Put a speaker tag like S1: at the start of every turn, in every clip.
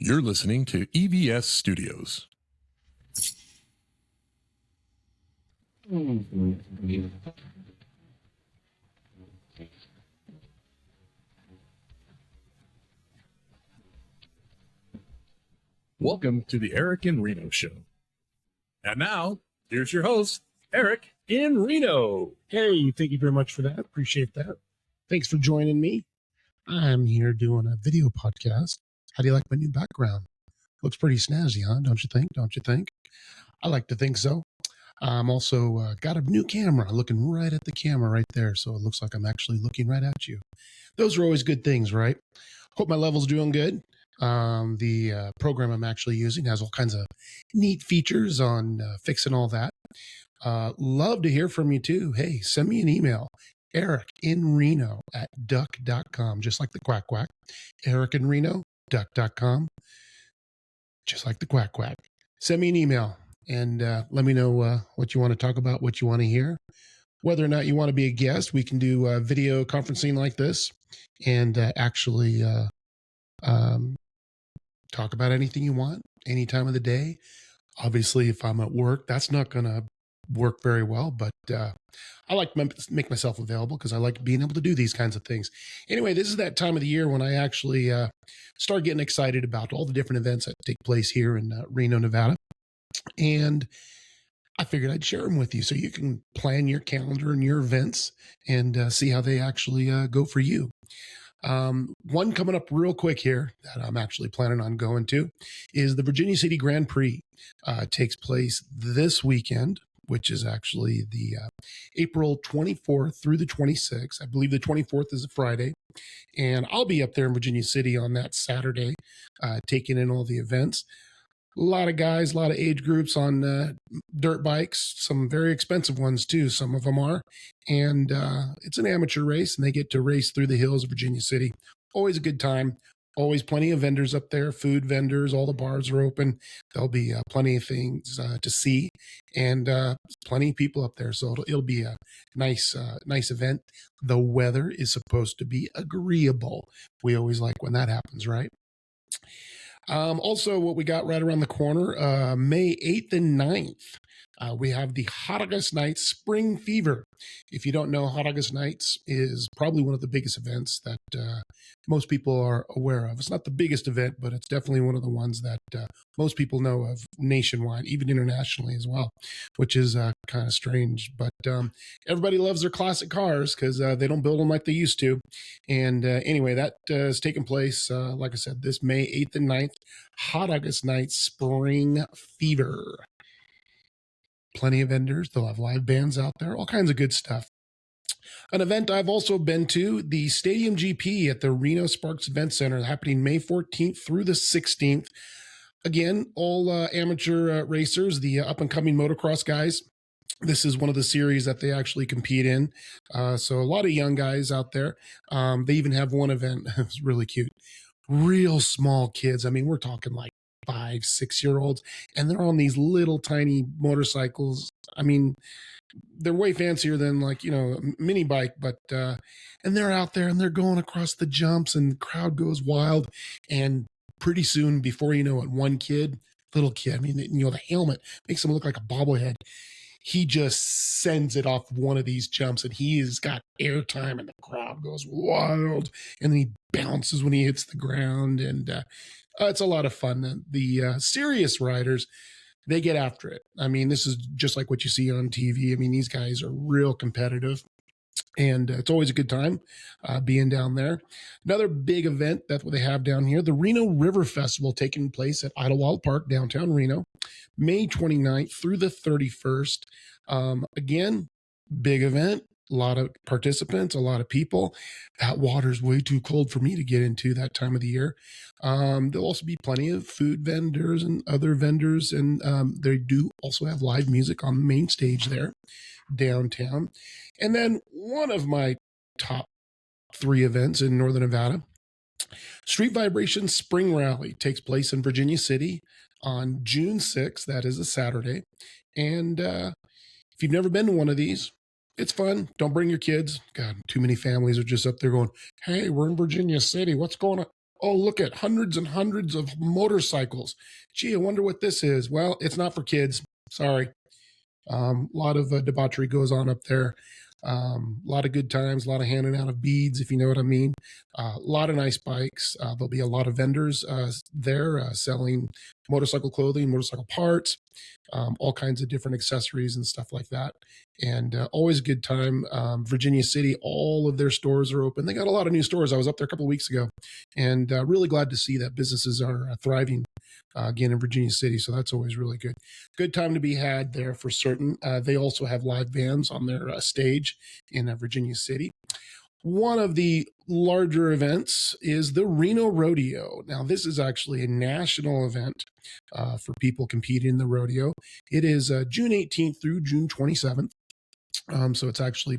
S1: You're listening to EVS Studios. Welcome to the Eric in Reno Show. And now, here's your host, Eric in Reno.
S2: Hey, thank you very much for that. Appreciate that. Thanks for joining me. I'm here doing a video podcast. How do you like my new background? Looks pretty snazzy, huh? Don't you think? Don't you think? I like to think so. I'm also got a new camera, looking right at the camera right there. So it looks like I'm actually looking right at you. Those are always good things, right? Hope my level's doing good. The program I'm actually using has all kinds of neat features on fixing all that. Love to hear from you too. Hey, send me an email, ericinreno@duck.com, just like the quack quack. ericinreno@duck.com, just like the quack quack. Send me an email and let me know what you want to talk about, what you want to hear. Whether or not you want to be a guest, we can do video conferencing like this and actually talk about anything you want, any time of the day. Obviously, if I'm at work, that's not going to work very well, but I like to make myself available because I like being able to do these kinds of things. Anyway, this is that time of the year when I actually start getting excited about all the different events that take place here in Reno, Nevada. And I figured I'd share them with you so you can plan your calendar and your events and see how they actually go for you. One coming up real quick here that I'm actually planning on going to is the Virginia City Grand Prix. Takes place this weekend, which is actually the April 24th through the 26th. I believe the 24th is a Friday. And I'll be up there in Virginia City on that Saturday, taking in all the events. A lot of guys, a lot of age groups on dirt bikes, some very expensive ones too, some of them are. And it's an amateur race, and they get to race through the hills of Virginia City. Always a good time. Always plenty of vendors up there, food vendors, all the bars are open. There'll be plenty of things to see, and plenty of people up there. So it'll be a nice event. The weather is supposed to be agreeable. We always like when that happens, right? Also, what we got right around the corner, May 8th and 9th, we have the Hot August Nights Spring Fever. If you don't know, Hot August Nights is probably one of the biggest events that most people are aware of. It's not the biggest event, but it's definitely one of the ones that most people know of nationwide, even internationally as well, which is kind of strange. But everybody loves their classic cars because they don't build them like they used to. And anyway, that is taking place, like I said, this May 8th and 9th, Hot August Nights Spring Fever. Plenty of vendors. They'll have live bands out there, all kinds of good stuff. An event I've also been to, the Stadium GP at the Reno Sparks Event Center, happening May 14th through the 16th. Again, all amateur racers, the up-and-coming motocross guys. This is one of the series that they actually compete in. So a lot of young guys out there. They even have one event. It's really cute. Real small kids. I mean, we're talking like 5, 6-year-olds, and they're on these little tiny motorcycles. I mean, they're way fancier than like, a mini bike, but and they're out there and they're going across the jumps and the crowd goes wild. And pretty soon, before you know it, one kid, little kid, I mean, the helmet makes him look like a bobblehead. He just sends it off one of these jumps and he's got airtime and the crowd goes wild. And then he bounces when he hits the ground. And it's a lot of fun. The serious riders, they get after it. I mean, this is just like what you see on TV. I mean, these guys are real competitive. And it's always a good time being down there. Another big event that they have down here, the Reno River Festival, taking place at Idlewild Park, downtown Reno, May 29th through the 31st. Again, big event, a lot of participants, a lot of people. That water's way too cold for me to get into that time of the year. There'll also be plenty of food vendors and other vendors, and they do also have live music on the main stage there downtown. And then one of my top 3 events in Northern Nevada, Street Vibration Spring Rally, takes place in Virginia City on June 6th. That is a Saturday. And if you've never been to one of these, it's fun. Don't bring your kids. God, too many families are just up there going, hey, we're in Virginia City. What's going on? Oh, look at hundreds and hundreds of motorcycles. Gee, I wonder what this is. Well, it's not for kids. Sorry. A lot of debauchery goes on up there. A lot of good times, a lot of handing out of beads, if you know what I mean. A lot of nice bikes. There'll be a lot of vendors there selling motorcycle clothing, motorcycle parts, all kinds of different accessories and stuff like that. And always a good time. Virginia City, all of their stores are open. They got a lot of new stores. I was up there a couple of weeks ago, and really glad to see that businesses are thriving again in Virginia City. So that's always really good. Good time to be had there for certain. They also have live bands on their stage in Virginia City. One of the larger events is the Reno Rodeo. Now, this is actually a national event for people competing in the rodeo. It is June 18th through June 27th. So it's actually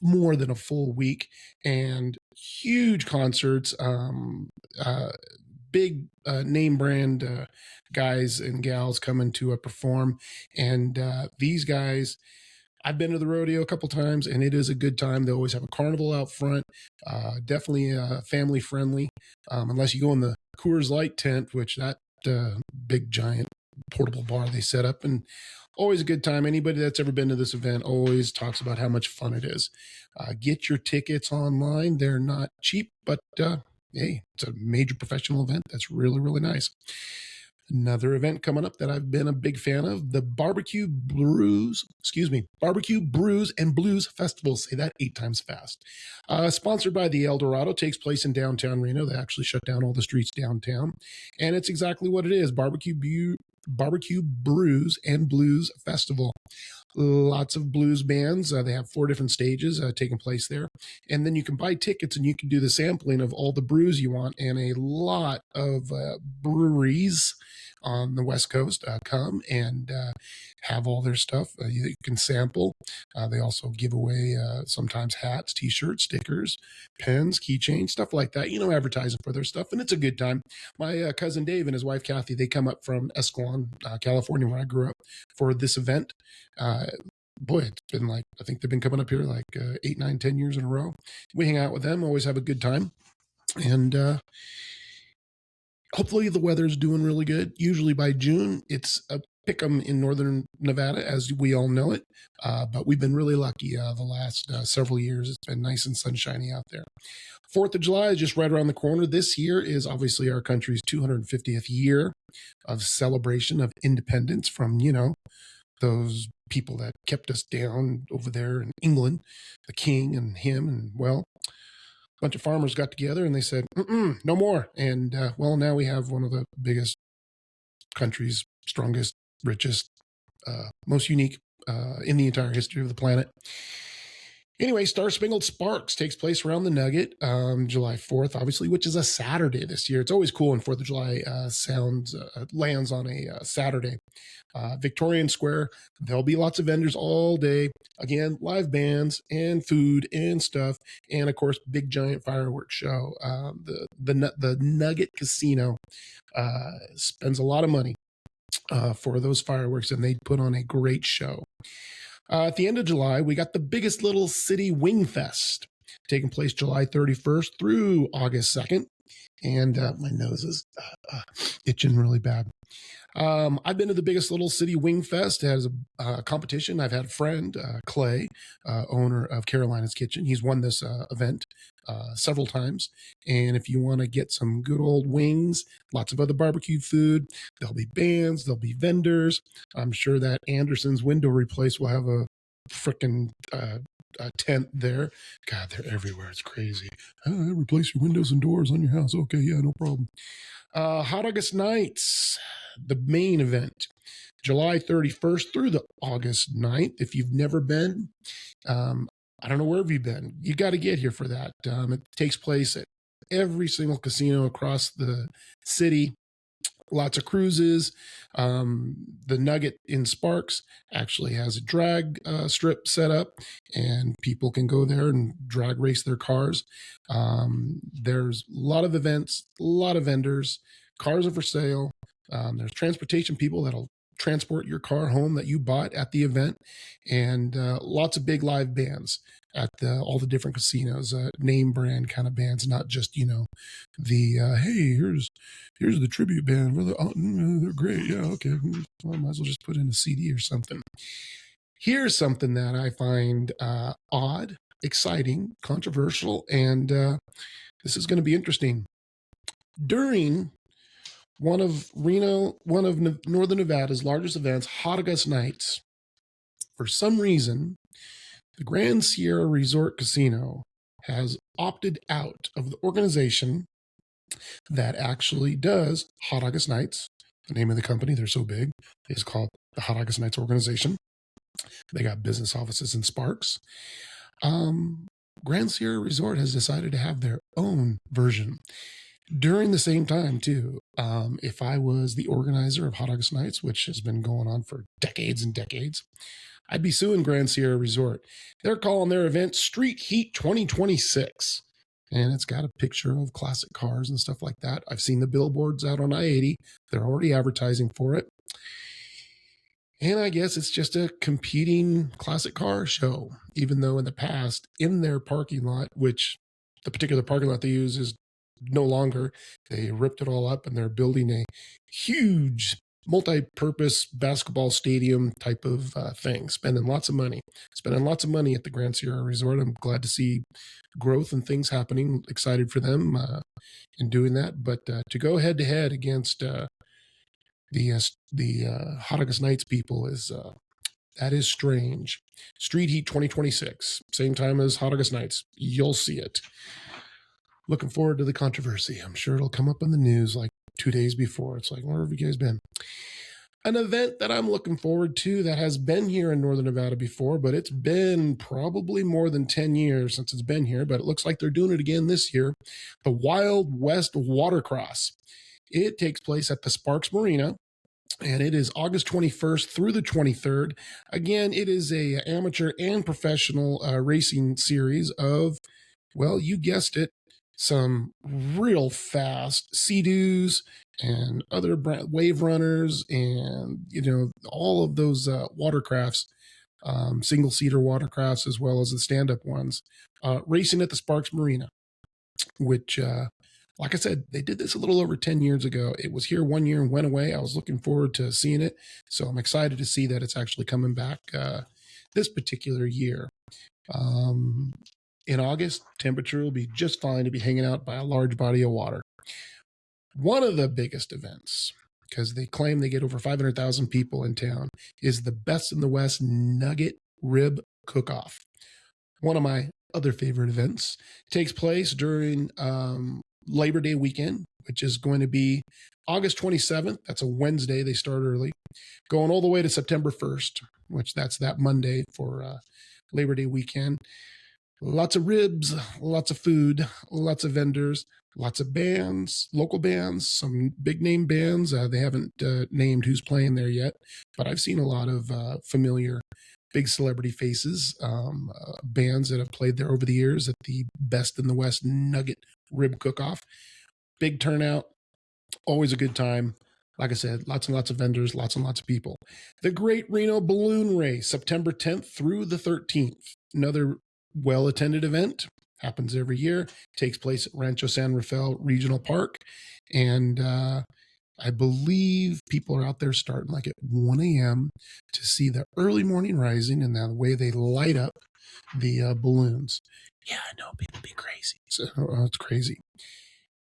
S2: more than a full week, and huge concerts, big name brand guys and gals coming to perform. And these guys, I've been to the rodeo a couple times, and it is a good time. They always have a carnival out front, definitely family friendly, unless you go in the Coors Light tent, which that big giant portable bar they set up, and always a good time. Anybody that's ever been to this event always talks about how much fun it is. Get your tickets online. They're not cheap, but hey, it's a major professional event. That's really, really nice. Another event coming up that I've been a big fan of, the Barbecue Brews and Blues Festival. Say that 8 times fast. Sponsored by the El Dorado, takes place in downtown Reno. They actually shut down all the streets downtown. And it's exactly what it is, Barbecue Brews and Blues Festival. Lots of blues bands. They have 4 different stages taking place there. And then you can buy tickets and you can do the sampling of all the brews you want. And a lot of breweries on the West Coast come and have all their stuff you can sample. They also give away sometimes hats, t-shirts, stickers, pens, keychains, stuff like that, advertising for their stuff. And it's a good time. My cousin Dave and his wife Kathy, they come up from Escalon, California, where I grew up, for this event. Boy, it's been I think they've been coming up here 8, 9, 10 years in a row. We hang out with them, always have a good time. And hopefully the weather's doing really good. Usually by June, it's a pick'em in northern Nevada, as we all know it. But we've been really lucky the last several years. It's been nice and sunshiny out there. 4th of July is just right around the corner. This year is obviously our country's 250th year of celebration of independence from, those people that kept us down over there in England, the king and him. And well, a bunch of farmers got together and they said, no more. And well, now we have one of the biggest countries, strongest, richest, most unique in the entire history of the planet. Anyway, Star Spangled Sparks takes place around the Nugget, July 4th, obviously, which is a Saturday this year. It's always cool when 4th of July lands on a Saturday. Victorian Square, there'll be lots of vendors all day. Again, live bands and food and stuff. And of course, big giant fireworks show. The Nugget Casino spends a lot of money for those fireworks, and they put on a great show. At the end of July, we got the biggest little city wing fest taking place July 31st through August 2nd. And my nose is itching really bad. I've been to the biggest little city wing fest as a competition. I've had a friend, Clay, owner of Carolina's Kitchen. He's won this event several times. And if you want to get some good old wings, lots of other barbecue food, there'll be bands, there'll be vendors. I'm sure that Anderson's window replace will have a freaking tent there. God, they're everywhere. It's crazy. Replace your windows and doors on your house. Okay, yeah, no problem. Hot August Nights, the main event, July 31st through the August 9th. If you've never been, I don't know where have you been. You got to get here for that. It takes place at every single casino across the city. Lots of cruises. The Nugget in Sparks actually has a drag strip set up, and people can go there and drag race their cars. There's a lot of events, a lot of vendors. Cars are for sale. There's transportation people that'll transport your car home that you bought at the event, and lots of big live bands at all the different casinos, name brand kind of bands, not just the hey, here's the tribute band. They're great. Yeah, okay. Well, I might as well just put in a CD or something. Here's something that I find odd, exciting, controversial, and this is going to be interesting. During one of Northern Nevada's largest events, Hot August Nights, for some reason, the Grand Sierra Resort Casino has opted out of the organization that actually does Hot August Nights. The name of the company, they're so big, is called the Hot August Nights Organization. They got business offices in Sparks. Grand Sierra Resort has decided to have their own version. During the same time, too, if I was the organizer of Hot August Nights, which has been going on for decades and decades, I'd be suing Grand Sierra Resort. They're calling their event Street Heat 2026. And it's got a picture of classic cars and stuff like that. I've seen the billboards out on I-80. They're already advertising for it. And I guess it's just a competing classic car show, even though in the past, in their parking lot, which the particular parking lot they use is no longer, they ripped it all up and they're building a huge multi-purpose basketball stadium type of thing, spending lots of money at the Grand Sierra Resort. I'm glad to see growth and things happening. Excited for them in doing that. But to go head to head against the Hot August Nights people that is strange. Street Heat 2026, same time as Hot August Nights. You'll see it. Looking forward to the controversy. I'm sure it'll come up in the news like 2 days before. It's like, where have you guys been? An event that I'm looking forward to that has been here in Northern Nevada before, but it's been probably more than 10 years since it's been here, but it looks like they're doing it again this year. The Wild West Watercross. It takes place at the Sparks Marina, and it is August 21st through the 23rd. Again, it is a amateur and professional racing series of, well, you guessed it, some real fast Sea-Doos and other wave runners and, all of those watercrafts, single-seater watercrafts as well as the stand-up ones, racing at the Sparks Marina, which, like I said, they did this a little over 10 years ago. It was here 1 year and went away. I was looking forward to seeing it. So I'm excited to see that it's actually coming back this particular year. In August, temperature will be just fine to be hanging out by a large body of water. One of the biggest events, because they claim they get over 500,000 people in town, is the Best in the West Nugget Rib Cook-Off. One of my other favorite events takes place during Labor Day weekend, which is going to be August 27th. That's a Wednesday. They start early, going all the way to September 1st, which that's that Monday for Labor Day weekend. Lots of ribs, lots of food, lots of vendors, lots of bands, local bands, some big name bands. They haven't named who's playing there yet, but I've seen a lot of familiar big celebrity faces, bands that have played there over the years at the Best in the West Nugget Rib Cook-Off. Big turnout, always a good time. Like I said, lots and lots of vendors, lots and lots of people. The Great Reno Balloon Race, September 10th through the 13th. Another well-attended event, happens every year, takes place at Rancho San Rafael Regional Park, and I believe people are out there starting like at 1 a.m. to see the early morning rising and the way they light up the balloons. Yeah, I know, people be crazy. So, it's crazy.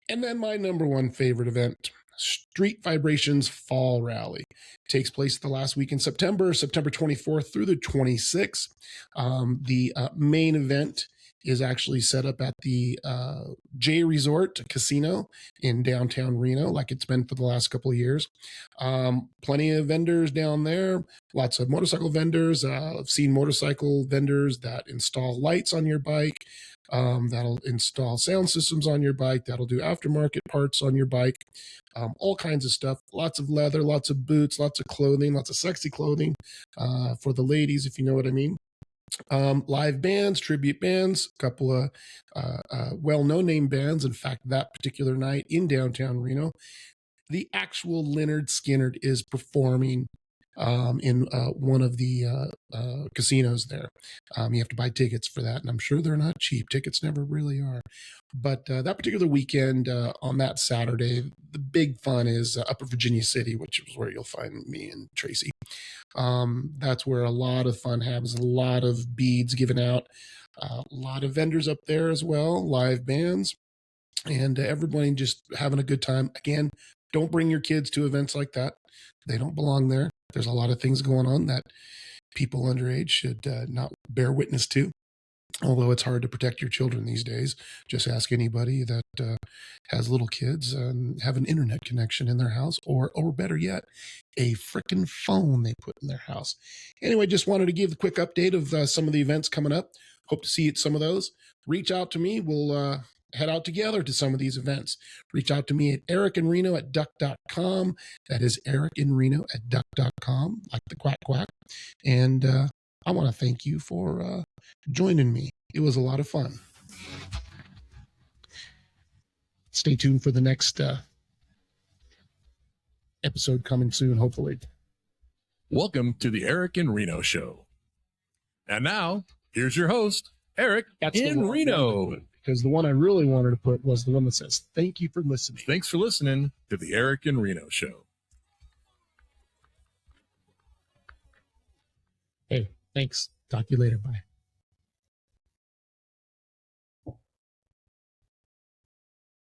S2: And then my number one favorite event, Street Vibrations Fall Rally. Takes place the last week in September 24th through the 26th. The main event is actually set up at the J Resort Casino in downtown Reno, like it's been for the last couple of years. Plenty of vendors down there, lots of motorcycle vendors. I've seen motorcycle vendors that install lights on your bike, that'll install sound systems on your bike, that'll do aftermarket parts on your bike, all kinds of stuff. Lots of leather, lots of boots, lots of clothing, lots of sexy clothing for the ladies, if you know what I mean. Live bands, tribute bands, a couple of well-known name bands. In fact, that particular night in downtown Reno, the actual Lynyrd Skynyrd is performing in one of the casinos there. You have to buy tickets for that, and I'm sure they're not cheap. Tickets never really are. But that particular weekend, on that Saturday, the big fun is Upper Virginia City, which is where you'll find me and Tracy. That's where a lot of fun happens, a lot of beads given out, a lot of vendors up there as well, live bands, and everybody just having a good time. Again, don't bring your kids to events like that. They don't belong there. There's a lot of things going on that people underage should not bear witness to. Although it's hard to protect your children these days. Just ask anybody that has little kids and have an internet connection in their house, or better yet, a frickin' phone they put in their house. Anyway, just wanted to give the quick update of some of the events coming up. Hope to see you at some of those. Reach out to me. We'll head out together to some of these events. Reach out to me at ericinreno@duck.com. That is ericinreno@duck.com, like the quack quack. And I want to thank you for joining me. It was a lot of fun. Stay tuned for the next episode coming soon, hopefully.
S1: Welcome to the Eric in Reno Show. And now, here's your host, Eric in Reno.
S2: Because the one I really wanted to put was the one that says, "Thank you for listening."
S1: Thanks for listening to the Eric in Reno Show.
S2: Hey, thanks. Talk to you later. Bye.